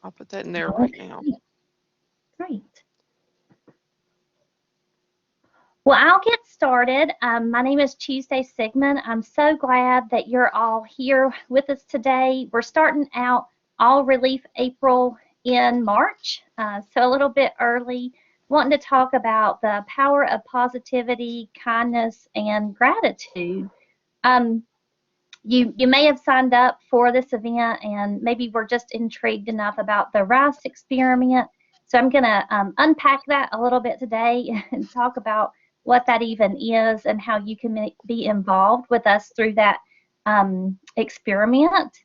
I'll put that in there right now. Great. Well, I'll get started. My name is Tuesday Sigmund. I'm so glad that you're all here with us today. We're starting out All Relief April in March, so a little bit early, wanting to talk about the power of positivity, kindness, and gratitude. Um, you may have signed up for this event and maybe were just intrigued enough about the Rice experiment. So I'm going to unpack that a little bit today and talk about what that even is and how you can be involved with us through that experiment.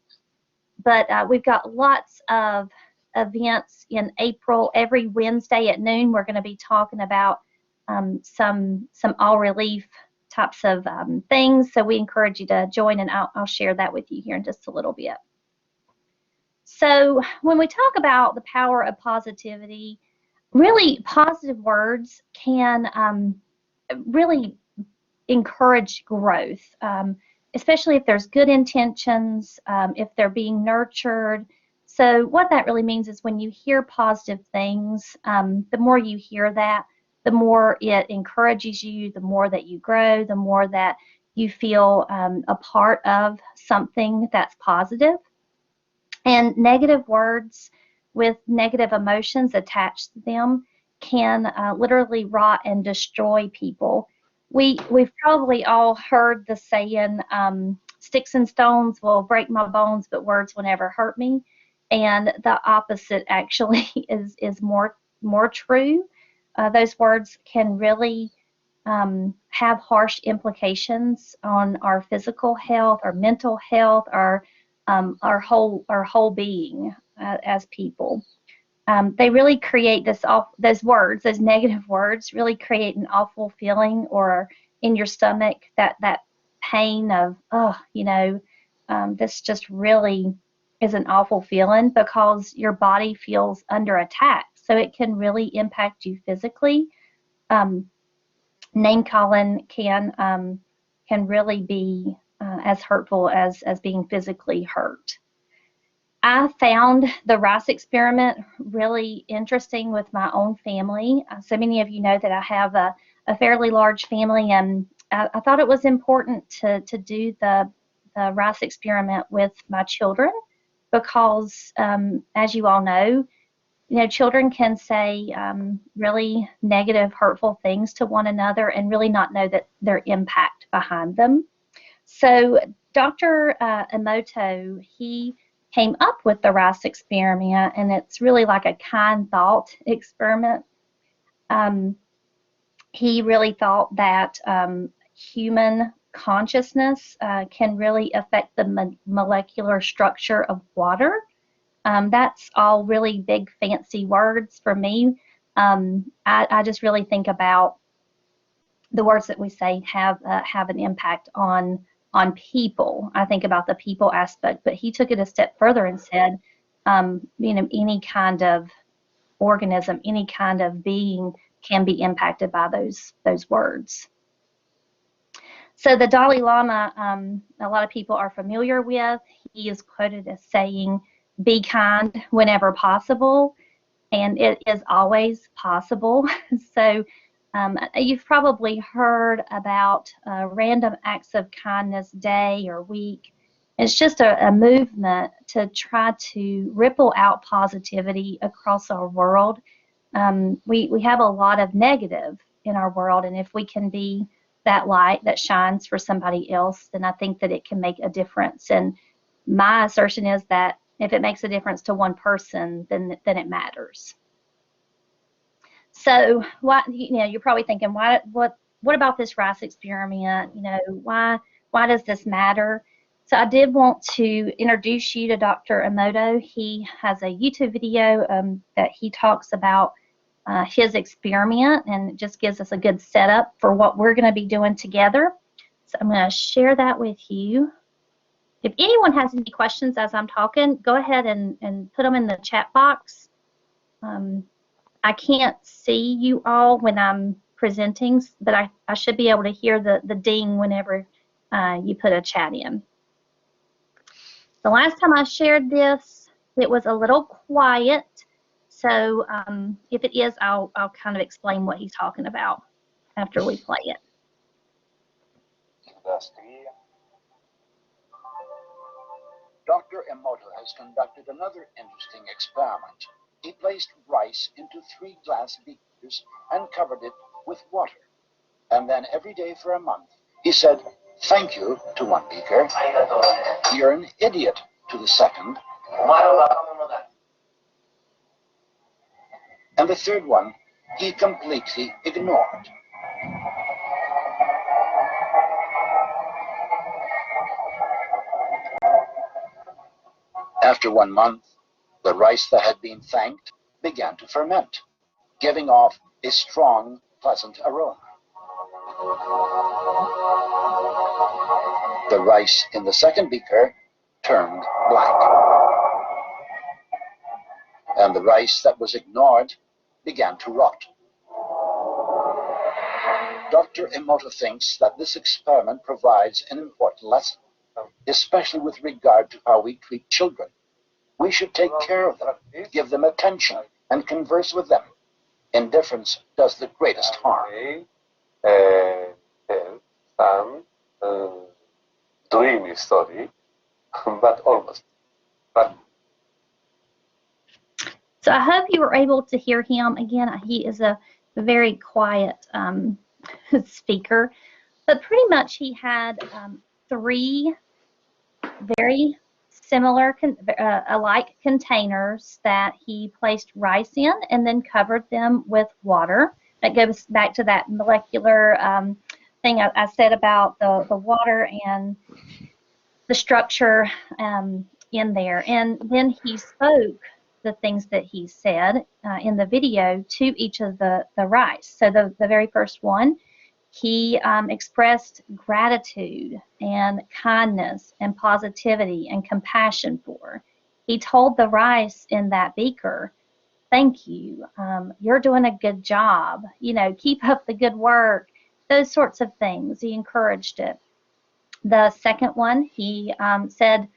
But we've got lots of events in April. Every Wednesday at noon, we're going to be talking about some all relief types of things. So we encourage you to join, and I'll share that with you here in just a little bit. So when we talk about the power of positivity, really positive words can really encourage growth, especially if there's good intentions, if they're being nurtured. So what that really means is when you hear positive things, the more you hear that, the more it encourages you, the more that you grow, the more that you feel a part of something that's positive. And negative words with negative emotions attached to them can literally rot and destroy people. We've probably all heard the saying, sticks and stones will break my bones, but words will never hurt me. And the opposite actually is more true. Those words can really have harsh implications on our physical health, our mental health, our whole being as people. They really create those words, those negative words, really create an awful feeling or in your stomach, that pain of, this just really is an awful feeling because your body feels under attack. So it can really impact you physically. Name calling can really be as hurtful as being physically hurt. I found the Rice experiment really interesting with my own family. So many of you know that I have a fairly large family, and I thought it was important to do the Rice experiment with my children because, as you all know, children can say really negative, hurtful things to one another and really not know that their impact behind them. So Dr. Emoto, he came up with the Rice experiment, and it's really like a kind thought experiment. He really thought that human consciousnness can really affect the molecular structure of water. That's all really big fancy words for me. I just really think about the words that we say have an impact on people. I think about the people aspect, but he took it a step further and said, any kind of organism, any kind of being can be impacted by those words. So the Dalai Lama, a lot of people are familiar with. He is quoted as saying, "Be kind whenever possible," and it is always possible. So you've probably heard about Random Acts of Kindness Day or Week. It's just a movement to try to ripple out positivity across our world. We have a lot of negative in our world, and if we can be that light that shines for somebody else, then I think that it can make a difference. And my assertion is that if it makes a difference to one person, then it matters. So you're probably thinking, what about this Rice experiment? Why does this matter? So I did want to introduce you to Dr. Emoto. He has a YouTube video that he talks about his experiment, and it just gives us a good setup for what we're going to be doing together. So I'm going to share that with you. If anyone has any questions as I'm talking, go ahead and put them in the chat box. I can't see you all when I'm presenting, but I should be able to hear the ding whenever you put a chat in. The last time I shared this, it was a little quiet. So if it is, I'll kind of explain what he's talking about after we play it. Dr. Emoto has conducted another interesting experiment. He placed rice into 3 glass beakers and covered it with water. And then every day for a month, he said, "Thank you" to one beaker, "You're an idiot" to the second, and the third one he completely ignored. After 1 month, the rice that had been thanked began to ferment, giving off a strong, pleasant aroma. The rice in the second beaker turned black, and the rice that was ignored began to rot. Dr. Emoto thinks that this experiment provides an important lesson, especially with regard to how we treat children. We should take care of them, give them attention, and converse with them. Indifference does the greatest harm. Some dreamy story, but almost. So I hope you were able to hear him. Again, he is a very quiet speaker, but pretty much he had 3 very similar, alike containers that he placed rice in and then covered them with water. That goes back to that molecular thing I said about the water and the structure in there. And then he spoke the things that he said in the video to each of the rice. So the very first one, he expressed gratitude and kindness and positivity and compassion for. He told the rice in that beaker, "Thank you, you're doing a good job, you know, keep up the good work," those sorts of things. He encouraged it. The second one, he said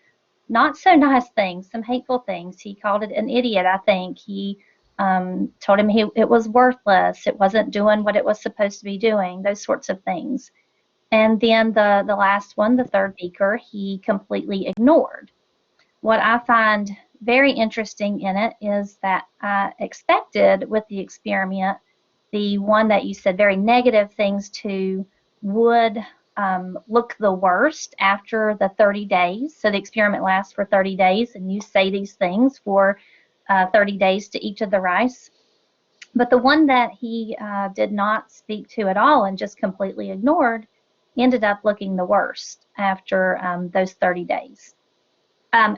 not so nice things, some hateful things. He called it an idiot, I think. He told him it was worthless, it wasn't doing what it was supposed to be doing, those sorts of things. And then the last one, the third beaker, he completely ignored. What I find very interesting in it is that I expected with the experiment, the one that you said very negative things to would look the worst after the 30 days. So the experiment lasts for 30 days, and you say these things for 30 days to each of the rice. But the one that he did not speak to at all and just completely ignored ended up looking the worst after those 30 days.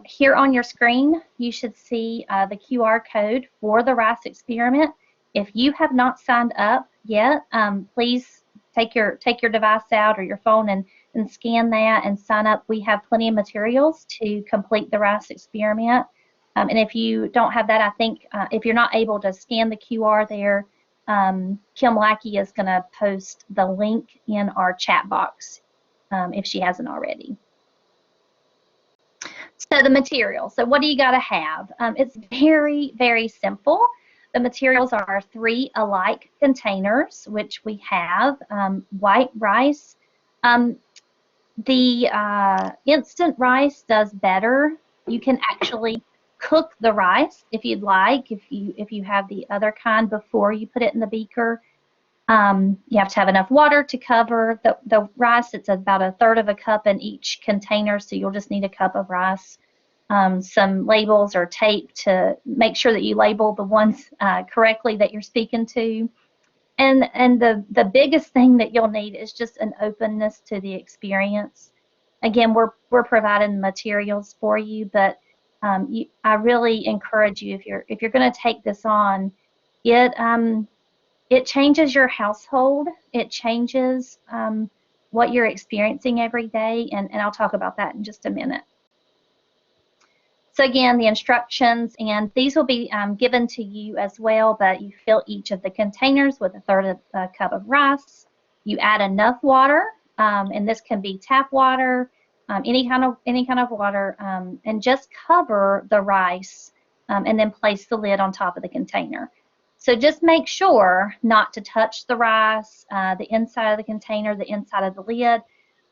Here on your screen, you should see the QR code for the rice experiment. If you have not signed up yet, please take your device out or your phone and scan that and sign up. We have plenty of materials to complete the rice experiment. And if you don't have that, I think if you're not able to scan the QR there, Kim Lackey is going to post the link in our chat box if she hasn't already. So the materials. So what do you got to have? It's very, very simple. The materials are 3 alike containers, which we have. White rice. The instant rice does better. You can actually cook the rice if you'd like. If you have the other kind before you put it in the beaker. You have to have enough water to cover the rice. It's about 1/3 of a cup in each container, so you'll just need a cup of rice. Some labels or tape to make sure that you label the ones correctly that you're speaking to. And the biggest thing that you'll need is just an openness to the experience. Again, we're providing materials for you, but I really encourage you, if you're going to take this on, it changes your household. It changes what you're experiencing every day, and I'll talk about that in just a minute. So again, the instructions, and these will be given to you as well, but you fill each of the containers with 1/3 of a cup of rice. You add enough water, and this can be tap water, any kind of water, and just cover the rice and then place the lid on top of the container. So just make sure not to touch the rice, the inside of the container, the inside of the lid.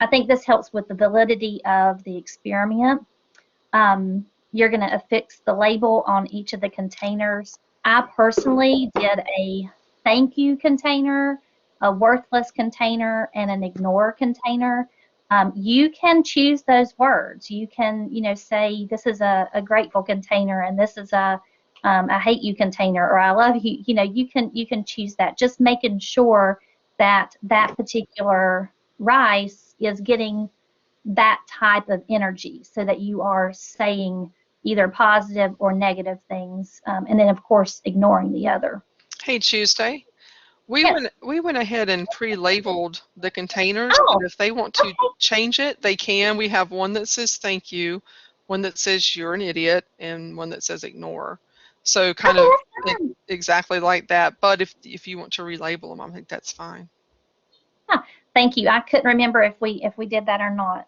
I think this helps with the validity of the experiment. You're going to affix the label on each of the containers. I personally did a thank you container, a worthless container, and an ignore container. You can choose those words. You can, say this is a grateful container and this is a I hate you container, or I love you. You can choose that. Just making sure that that particular rice is getting that type of energy, so that you are saying either positive or negative things, and then of course ignoring the other. Hey, Tuesday. Yes. We went ahead and pre-labeled the containers, Oh, but if they want to okay. change it, they can. We have one that says thank you, one that says you're an idiot, and one that says ignore. So kind Okay, of that's fine. exactly like that. But if you want to relabel them, I think that's fine. Huh, thank you. I couldn't remember if we did that or not.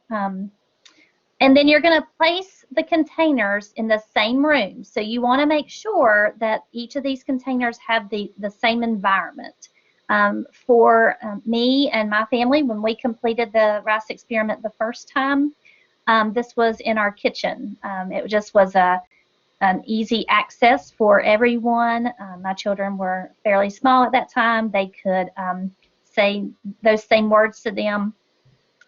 And then you're going to place the containers in the same room. So you want to make sure that each of these containers have the same environment. For me and my family, when we completed the rice experiment the first time, this was in our kitchen. It just was an easy access for everyone. My children were fairly small at that time. They could say those same words to them.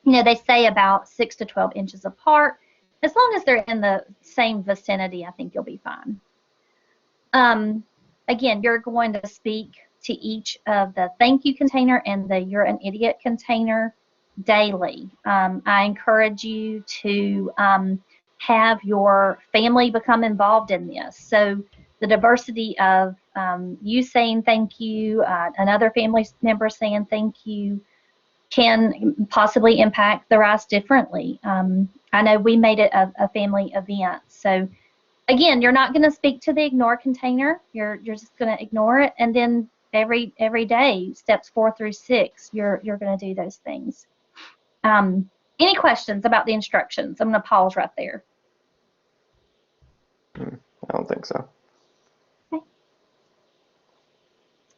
They say about 6 to 12 inches apart. As long as they're in the same vicinity, I think you'll be fine. Again, you're going to speak to each of the thank you container and the you're an idiot container daily. I encourage you to have your family become involved in this. So the diversity of you saying thank you, another family member saying thank you, can possibly impact the rice differently. I know we made it a family event. So again, you're not going to speak to the ignore container. You're just going to ignore it, and then every day, steps 4 through 6, you're going to do those things. Any questions about the instructions? I'm going to pause right there. I don't think so.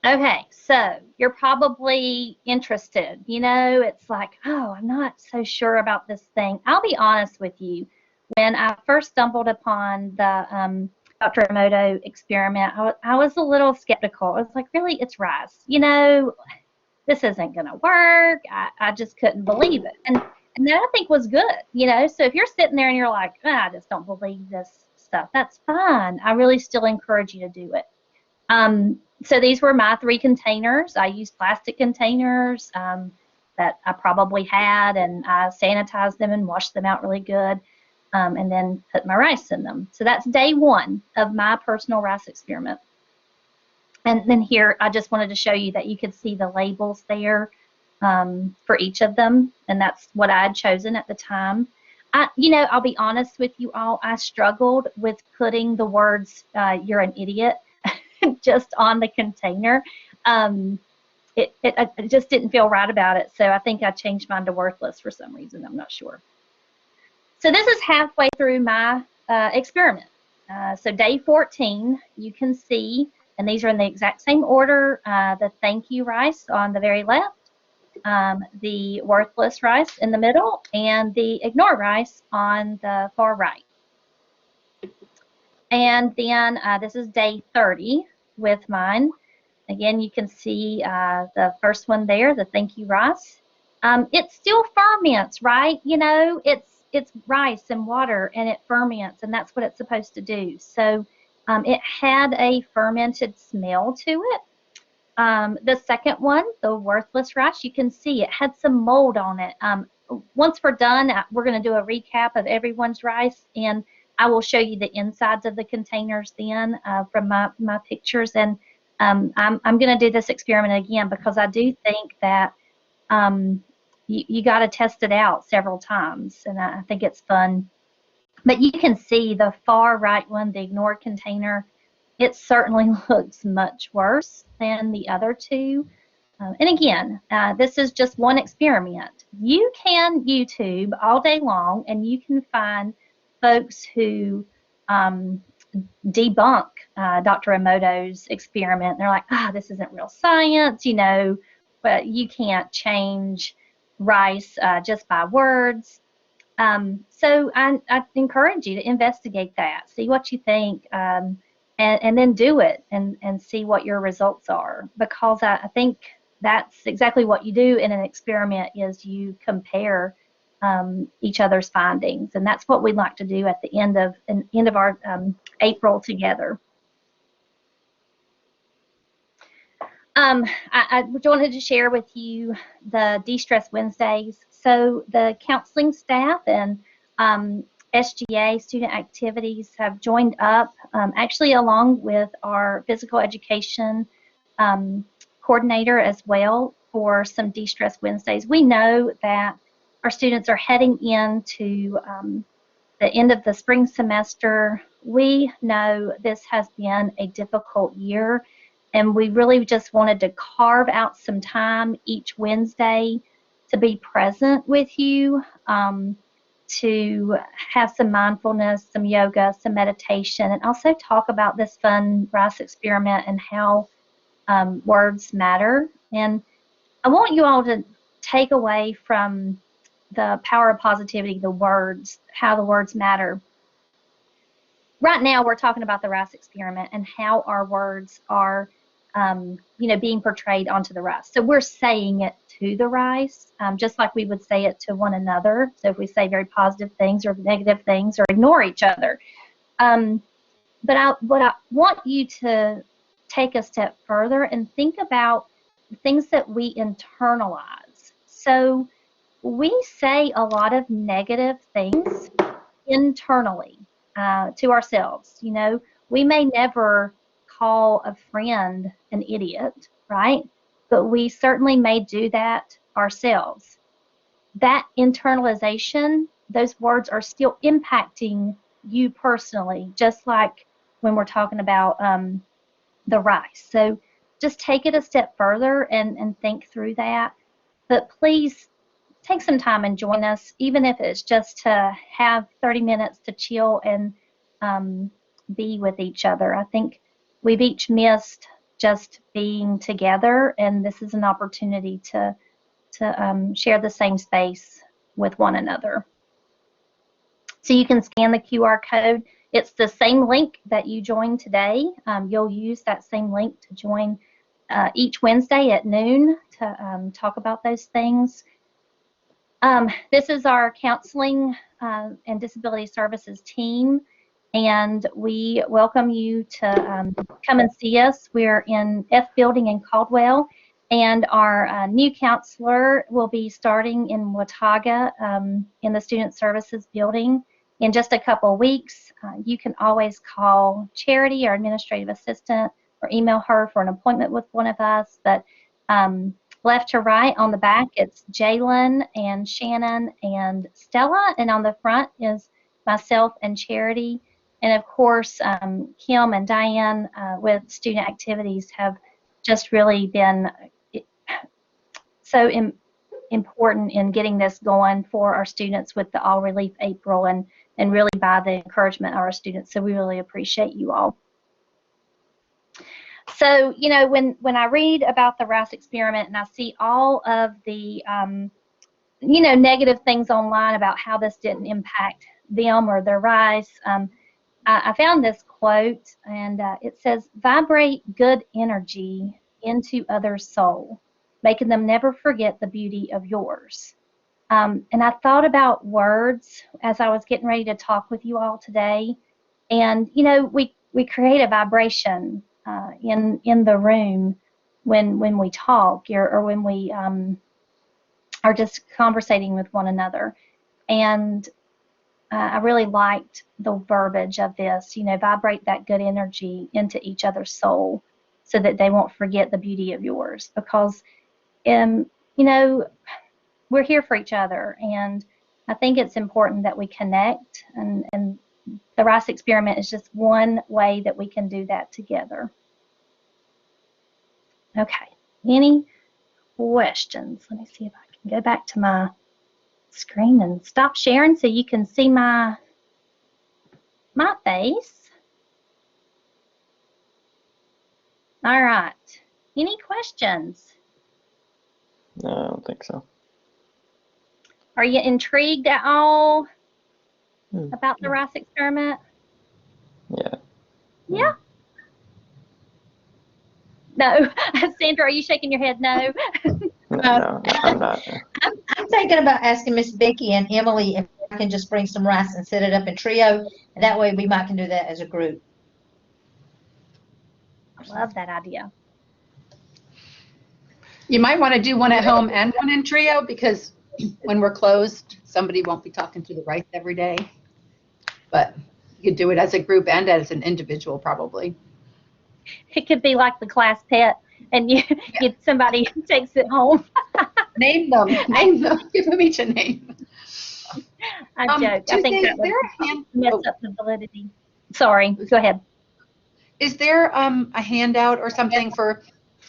Okay, so you're probably interested. It's like, oh, I'm not so sure about this thing. I'll be honest with you. When I first stumbled upon the Dr. Emoto experiment, I was a little skeptical. I was like, really, it's rice. This isn't going to work. I just couldn't believe it. And that I think was good. So if you're sitting there and you're like, I just don't believe this stuff, that's fine. I really still encourage you to do it. So these were my 3 containers. I used plastic containers that I probably had, and I sanitized them and washed them out really good, and then put my rice in them. So that's day 1 of my personal rice experiment. And then here, I just wanted to show you that you could see the labels there for each of them, and that's what I had chosen at the time. I'll be honest with you all, I struggled with putting the words, you're an idiot, just on the container. I just didn't feel right about it, so I think I changed mine to worthless for some reason. I'm not sure. So this is halfway through my experiment. So day 14, you can see, and these are in the exact same order, the thank you rice on the very left, the worthless rice in the middle, and the ignore rice on the far right. And then this is day 30 with mine. Again, you can see the first one there, the thank you rice. It still ferments, right? It's rice and water, and it ferments, and that's what it's supposed to do. So it had a fermented smell to it. The second one, the worthless rice, you can see it had some mold on it. Once we're done, we're going to do a recap of everyone's rice, and I will show you the insides of the containers then from my pictures. And I'm going to do this experiment again because I do think that you got to test it out several times, and I think it's fun. But you can see the far right one, the ignore container, it certainly looks much worse than the other 2. And again, this is just one experiment. You can YouTube all day long, and you can find folks who debunk Dr. Emoto's experiment. They're like, this isn't real science, but you can't change rice just by words. So I encourage you to investigate that, see what you think, and then do it and see what your results are, because I think that's exactly what you do in an experiment is you compare each other's findings, and that's what we'd like to do at the end of our April together. I wanted to share with you the De-Stress Wednesdays. So the counseling staff and SGA student activities have joined up, actually along with our physical education coordinator as well, for some De-Stress Wednesdays. We know that our students are heading into the end of the spring semester. We know this has been a difficult year, and we really just wanted to carve out some time each Wednesday to be present with you, to have some mindfulness, some yoga, some meditation, and also talk about this fun rice experiment and how words matter. And I want you all to take away from the power of positivity, the words, how the words matter. Right now, we're talking about the rice experiment and how our words are, being portrayed onto the rice. So we're saying it to the rice, just like we would say it to one another. So if we say very positive things or negative things or ignore each other. But what I want you to take a step further and think about the things that we internalize. So we say a lot of negative things internally to ourselves. We may never call a friend an idiot, right? But we certainly may do that ourselves. That internalization, those words are still impacting you personally, just like when we're talking about the rice. So just take it a step further and think through that. But please take some time and join us, even if it's just to have 30 minutes to chill and be with each other. I think we've each missed just being together, and this is an opportunity to share the same space with one another. So you can scan the QR code. It's the same link that you joined today. You'll use that same link to join each Wednesday at noon to talk about those things. This is our counseling and disability services team, and we welcome you to come and see us. We're in F Building in Caldwell, and our new counselor will be starting in Watauga in the Student Services Building in just a couple of weeks. You can always call Charity, our administrative assistant, or email her for an appointment with one of us. But left to right on the back, it's Jalen and Shannon and Stella, and on the front is myself and Charity. And of course, Kim and Diane with student activities have just really been so important in getting this going for our students with the All Relief April, and really by the encouragement of our students. So we really appreciate you all. So, when I read about the rice experiment and I see all of the, negative things online about how this didn't impact them or their rice, I found this quote, and it says, "Vibrate good energy into others' soul, making them never forget the beauty of yours." And I thought about words as I was getting ready to talk with you all today. And, we create a vibration in the room when we talk or when we are just conversating with one another. And I really liked the verbiage of this, vibrate that good energy into each other's soul so that they won't forget the beauty of yours. Because, we're here for each other, and I think it's important that we connect, and the rice experiment is just one way that we can do that together. Okay, any questions? Let me see if I can go back to my screen and stop sharing so you can see my face. All right. Any questions? No, I don't think so. Are you intrigued at all Hmm. about the rice experiment? Yeah. Yeah. No. Sandra, are you shaking your head? No. No, I'm not. I'm thinking about asking Miss Vicky and Emily if I can just bring some rice and set it up in trio, and that way we might can do that as a group. I love that idea. You might want to do one at home and one in trio, because when we're closed, somebody won't be talking to the rice every day. But you could do it as a group and as an individual, probably. It could be like the class pet, and you get somebody who takes it home. Name them. Name them. Give them each a name. I joke. I think Tuesday, that is there a would hand? mess Oh, up the validity. Sorry. Go ahead. is there a handout or something for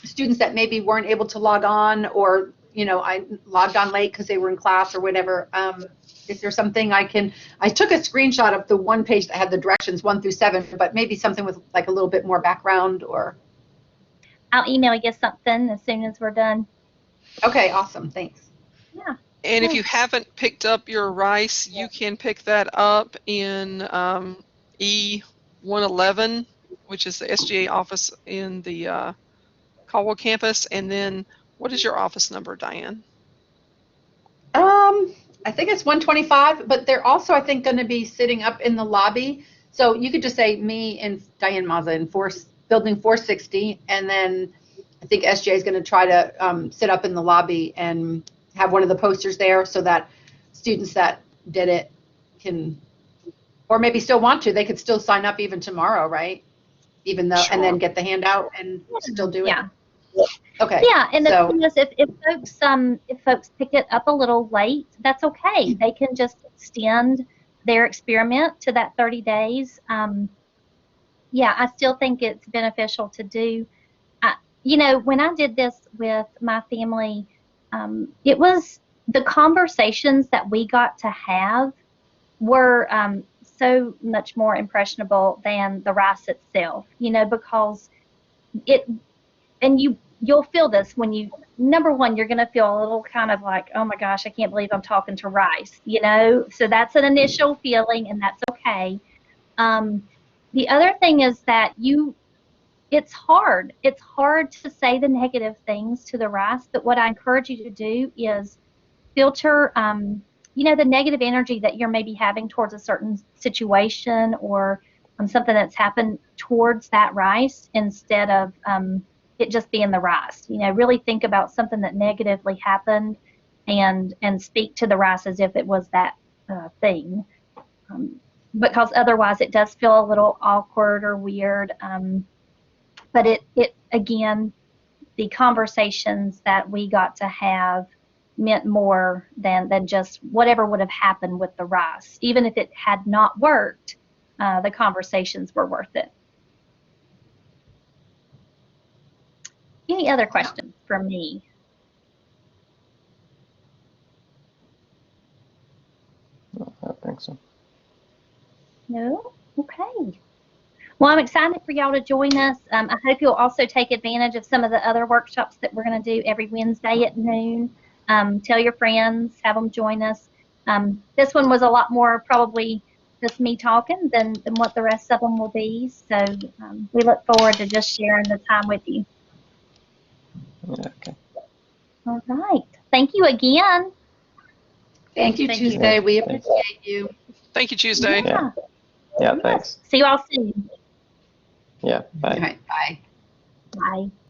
students that maybe weren't able to log on, or I logged on late because they were in class or whatever? Is there something I took a screenshot of the one page that had the directions 1 through 7, but maybe something with like a little bit more background or. I'll email you something as soon as we're done. Okay, awesome. Thanks. Yeah. And if you haven't picked up your rice, you can pick that up in E111, which is the SGA office in the Caldwell campus. And then what is your office number, Diane? I think it's 125, but they're also, I think, going to be sitting up in the lobby. So you could just say me and Diane Mazza in building 460, and then I think SGA is going to try to sit up in the lobby and have one of the posters there so that students that did it can, or maybe still want to, they could still sign up even tomorrow, right? Even though, and then get the handout and still do it. Yeah. Okay. Yeah, and the So- thing is, if folks pick it up a little late, that's okay. They can just extend their experiment to that 30 days. Yeah, I still think it's beneficial to do. When I did this with my family, it was the conversations that we got to have were so much more impressionable than the rice itself, because you'll feel this when number one, you're going to feel a little kind of like, oh my gosh, I can't believe I'm talking to rice, so that's an initial feeling, and that's okay. The other thing is that it's hard to say the negative things to the rice, but what I encourage you to do is filter the negative energy that you're maybe having towards a certain situation or something that's happened towards that rice, instead of it just being the rice. Really think about something that negatively happened and speak to the rice as if it was that thing. Because otherwise it does feel a little awkward or weird. But it again, the conversations that we got to have meant more than just whatever would have happened with the rice. Even if it had not worked, the conversations were worth it. Any other questions from me? No, I don't think so. No? Okay. Well, I'm excited for y'all to join us. I hope you'll also take advantage of some of the other workshops that we're going to do every Wednesday at noon. Tell your friends, have them join us. This one was a lot more probably just me talking than what the rest of them will be. So we look forward to just sharing the time with you. Yeah, okay. All right. Thank you again. Thank you, Thank you. Tuesday. We Thanks. appreciate you. Thank you, Tuesday. Yeah. Yeah, thanks. See you all soon. Yeah, bye. All right, bye. Bye.